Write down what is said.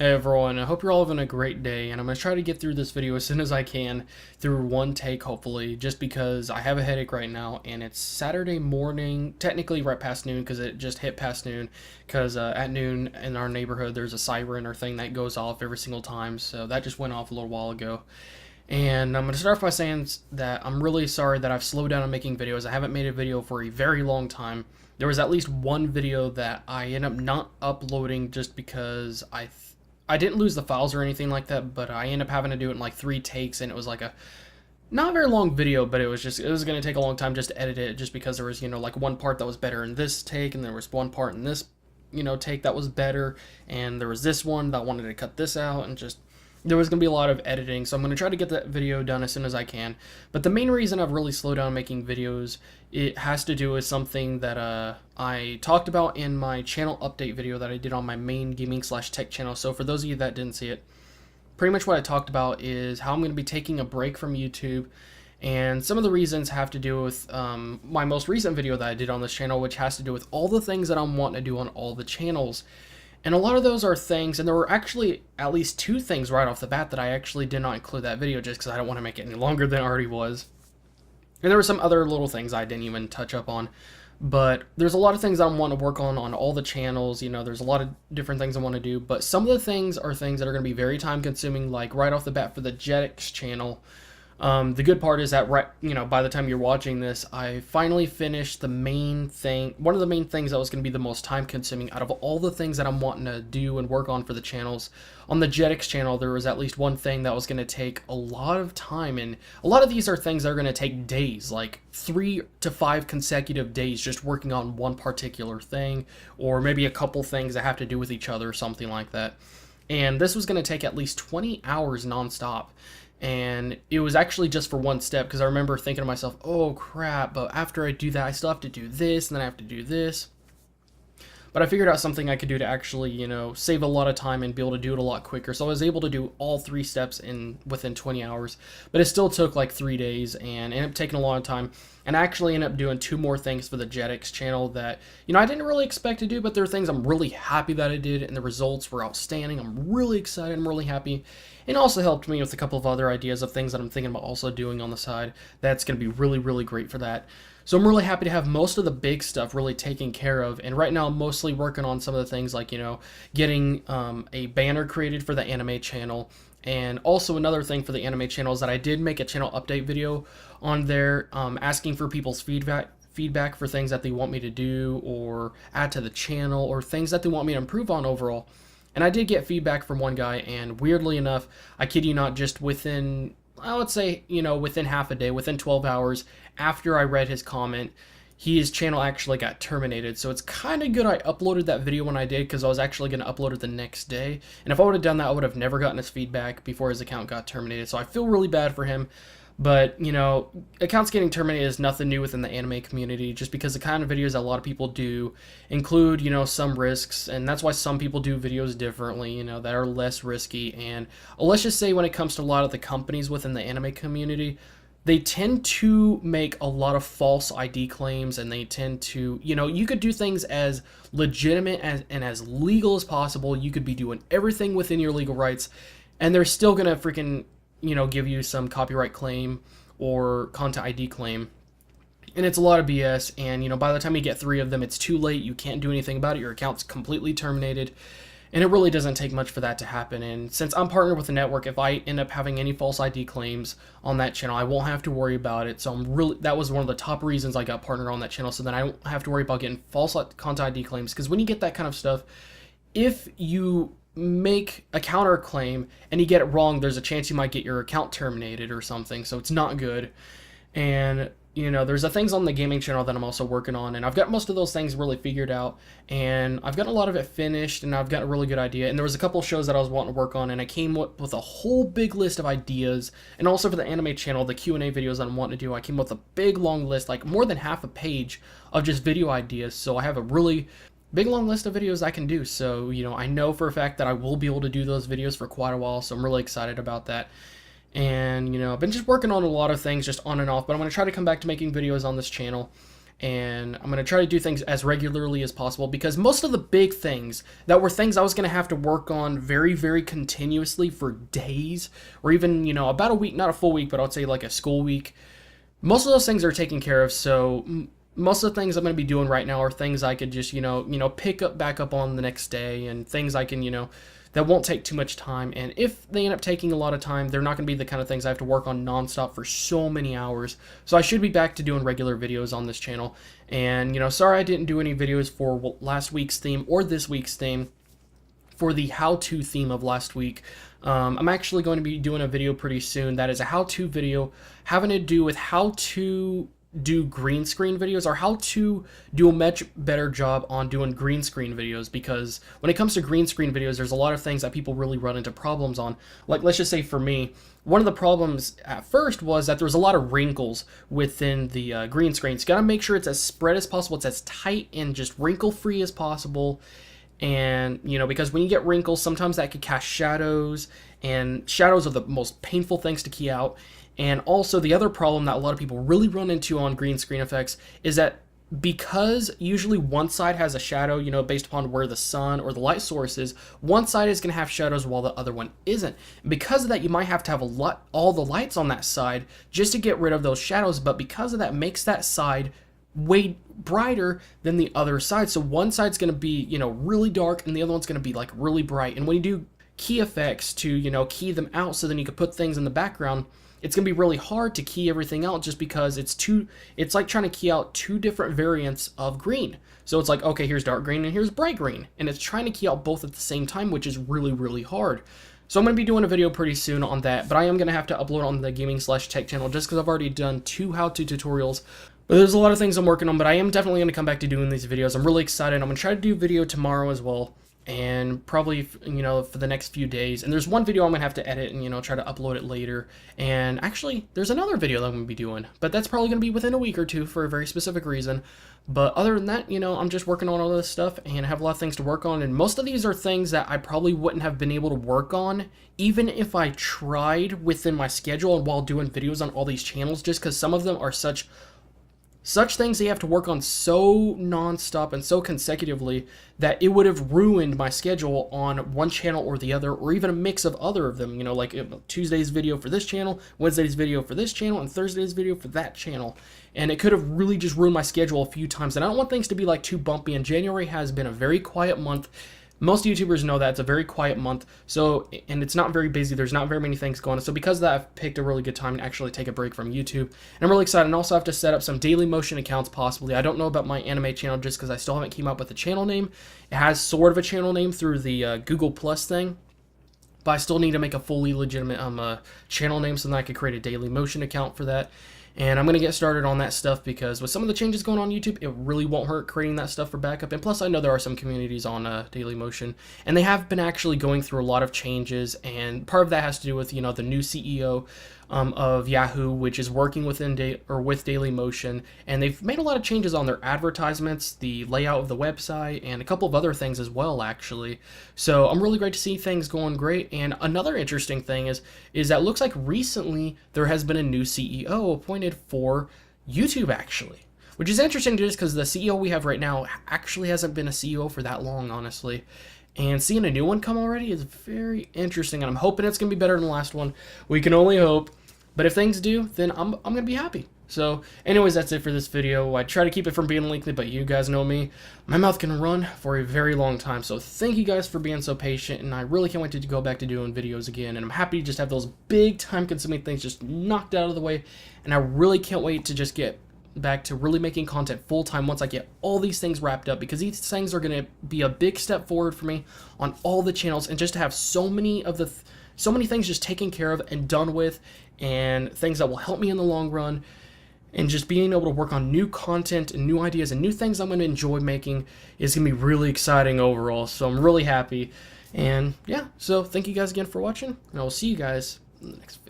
Hey everyone, I hope you're all having a great day, and I'm going to try to get through this video as soon as I can, through one take hopefully, just because I have a headache right now, and it's Saturday morning, technically right past noon, because it just hit past noon, because at noon in our neighborhood there's a siren or thing that goes off every single time, so that just went off a little while ago. And I'm going to start off by saying that I'm really sorry that I've slowed down on making videos. I haven't made a video for a very long time. There was at least one video that I ended up not uploading just because I didn't lose the files or anything like that, but I ended up having to do it in like 3 takes, and it was like a not very long video, but it was going to take a long time just to edit it, just because there was, like one part that was better in this take, and there was one part in this, take that was better, and there was this one that wanted to cut this out, and just there was going to be a lot of editing, so I'm going to try to get that video done as soon as I can. But the main reason I've really slowed down making videos, it has to do with something that I talked about in my channel update video that I did on my main gaming/tech channel. So for those of you that didn't see it, pretty much what I talked about is how I'm going to be taking a break from YouTube, and some of the reasons have to do with my most recent video that I did on this channel, which has to do with all the things that I'm wanting to do on all the channels. And a lot of those are things, and there were actually at least 2 things right off the bat that I actually did not include that video just because I don't want to make it any longer than it already was. And there were some other little things I didn't even touch up on. But there's a lot of things I want to work on all the channels. There's a lot of different things I want to do. But some of the things are things that are going to be very time consuming, like right off the bat for the Jetix channel. The good part is that by the time you're watching this, I finally finished the main thing. One of the main things that was going to be the most time consuming out of all the things that I'm wanting to do and work on for the channels. On the Jetix channel, there was at least one thing that was going to take a lot of time, and a lot of these are things that are going to take days, like 3 to 5 consecutive days just working on one particular thing, or maybe a couple things that have to do with each other or something like that. And this was going to take at least 20 hours nonstop. And it was actually just for one step, because I remember thinking to myself, oh crap, but after I do that, I still have to do this, and then I have to do this. But I figured out something I could do to actually, save a lot of time and be able to do it a lot quicker. So I was able to do all 3 steps within 20 hours. But it still took like 3 days and ended up taking a long time. And I actually ended up doing 2 more things for the Jetix channel that, I didn't really expect to do, but there are things I'm really happy that I did, and the results were outstanding. I'm really excited. I'm really happy. And it also helped me with a couple of other ideas of things that I'm thinking about also doing on the side. That's going to be really, really great for that. So I'm really happy to have most of the big stuff really taken care of. And right now I'm mostly working on some of the things like, getting a banner created for the anime channel. And also another thing for the anime channel is that I did make a channel update video on there, asking for people's feedback for things that they want me to do or add to the channel, or things that they want me to improve on overall. And I did get feedback from one guy, and weirdly enough, I kid you not, just within, I would say, within half a day, within 12 hours after I read his comment, his channel actually got terminated. So it's kind of good I uploaded that video when I did, because I was actually going to upload it the next day. And if I would have done that, I would have never gotten his feedback before his account got terminated. So I feel really bad for him. But, accounts getting terminated is nothing new within the anime community, just because the kind of videos that a lot of people do include, some risks, and that's why some people do videos differently, that are less risky. And let's just say when it comes to a lot of the companies within the anime community, they tend to make a lot of false ID claims, and they tend to, you could do things as legitimate and as legal as possible. You could be doing everything within your legal rights, and they're still gonna freaking give you some copyright claim or content ID claim. And it's a lot of BS, and, by the time you get 3 of them, it's too late. You can't do anything about it. Your account's completely terminated, and it really doesn't take much for that to happen. And since I'm partnered with a network, if I end up having any false ID claims on that channel, I won't have to worry about it. So that was one of the top reasons I got partnered on that channel, so then I don't have to worry about getting false content ID claims. Because when you get that kind of stuff, if you make a counterclaim and you get it wrong, there's a chance you might get your account terminated or something, so it's not good. And there's the things on the gaming channel that I'm also working on, and I've got most of those things really figured out, and I've got a lot of it finished, and I've got a really good idea. And there was a couple shows that I was wanting to work on, and I came up with a whole big list of ideas. And also for the anime channel, the Q&A videos that I'm wanting to do, I came up with a big long list, like more than half a page of just video ideas. So I have a really big long list of videos I can do. So, I know for a fact that I will be able to do those videos for quite a while, so I'm really excited about that. And, I've been just working on a lot of things just on and off, but I'm going to try to come back to making videos on this channel. and I'm going to try to do things as regularly as possible, because most of the big things that were things I was going to have to work on very, very continuously for days, or even, about a week, not a full week, but I'd say like a school week, most of those things are taken care of. So most of the things I'm going to be doing right now are things I could just, pick up back up on the next day, and things I can, that won't take too much time. And if they end up taking a lot of time, they're not going to be the kind of things I have to work on nonstop for so many hours. So I should be back to doing regular videos on this channel. And, sorry I didn't do any videos for last week's theme or this week's theme. For the how-to theme of last week, I'm actually going to be doing a video pretty soon that is a how-to video having to do with how to do green screen videos, or how to do a much better job on doing green screen videos, because when it comes to green screen videos, there's a lot of things that people really run into problems on. Like, let's just say for me, one of the problems at first was that there was a lot of wrinkles within the green screen. So you gotta make sure it's as spread as possible, it's as tight and just wrinkle free as possible. And, because when you get wrinkles, sometimes that could cast shadows, and shadows are the most painful things to key out. And also, the other problem that a lot of people really run into on green screen effects is that because usually one side has a shadow, based upon where the sun or the light source is, one side is going to have shadows while the other one isn't. And because of that, you might have to have all the lights on that side just to get rid of those shadows, but because of that, makes that side way brighter than the other side. So one side's going to be, really dark, and the other one's going to be like really bright. And when you do key effects to, key them out so then you can put things in the background, it's going to be really hard to key everything out, just because it's like trying to key out two different variants of green. So it's like, okay, here's dark green and here's bright green, and it's trying to key out both at the same time, which is really, really hard. So I'm going to be doing a video pretty soon on that, but I am going to have to upload on the gaming/tech channel just because I've already done 2 how-to tutorials. But there's a lot of things I'm working on, but I am definitely going to come back to doing these videos. I'm really excited. I'm going to try to do a video tomorrow as well, and probably, for the next few days. And there's one video I'm going to have to edit and, try to upload it later. And actually, there's another video that I'm going to be doing, but that's probably going to be within a week or two for a very specific reason. But other than that, I'm just working on all this stuff and have a lot of things to work on. And most of these are things that I probably wouldn't have been able to work on even if I tried within my schedule and while doing videos on all these channels, just because some of them are such things that you have to work on so non-stop and so consecutively that it would have ruined my schedule on one channel or the other, or even a mix of other of them, like Tuesday's video for this channel, Wednesday's video for this channel, and Thursday's video for that channel. And it could have really just ruined my schedule a few times, and I don't want things to be like too bumpy, and January has been a very quiet month. Most YouTubers know that it's a very quiet month, and it's not very busy. There's not very many things going on. So because of that, I've picked a really good time to actually take a break from YouTube. And I'm really excited. And also have to set up some Daily Motion accounts possibly. I don't know about my anime channel just because I still haven't came up with a channel name. It has sort of a channel name through the Google Plus thing, but I still need to make a fully legitimate channel name so that I could create a Daily Motion account for that. And I'm going to get started on that stuff, because with some of the changes going on YouTube, it really won't hurt creating that stuff for backup. And plus, I know there are some communities on Daily Motion, and they have been actually going through a lot of changes. And part of that has to do with, the new CEO of Yahoo, which is working with Daily Motion. And they've made a lot of changes on their advertisements, the layout of the website, and a couple of other things as well, actually. So I'm really great to see things going great. And another interesting thing is that it looks like recently there has been a new CEO appointed for YouTube, actually, which is interesting just because the CEO we have right now actually hasn't been a CEO for that long, honestly. And seeing a new one come already is very interesting, and I'm hoping it's going to be better than the last one. We can only hope. But if things do, then I'm going to be happy. So anyways, that's it for this video. I try to keep it from being lengthy, but you guys know me. My mouth can run for a very long time. So thank you guys for being so patient, and I really can't wait to go back to doing videos again. And I'm happy to just have those big time-consuming things just knocked out of the way. And I really can't wait to just get back to really making content full-time once I get all these things wrapped up, because these things are going to be a big step forward for me on all the channels, and just to have so many things just taken care of and done with, and things that will help me in the long run, and just being able to work on new content and new ideas and new things I'm going to enjoy making is going to be really exciting overall. So I'm really happy. And yeah, so thank you guys again for watching, and I will see you guys in the next video.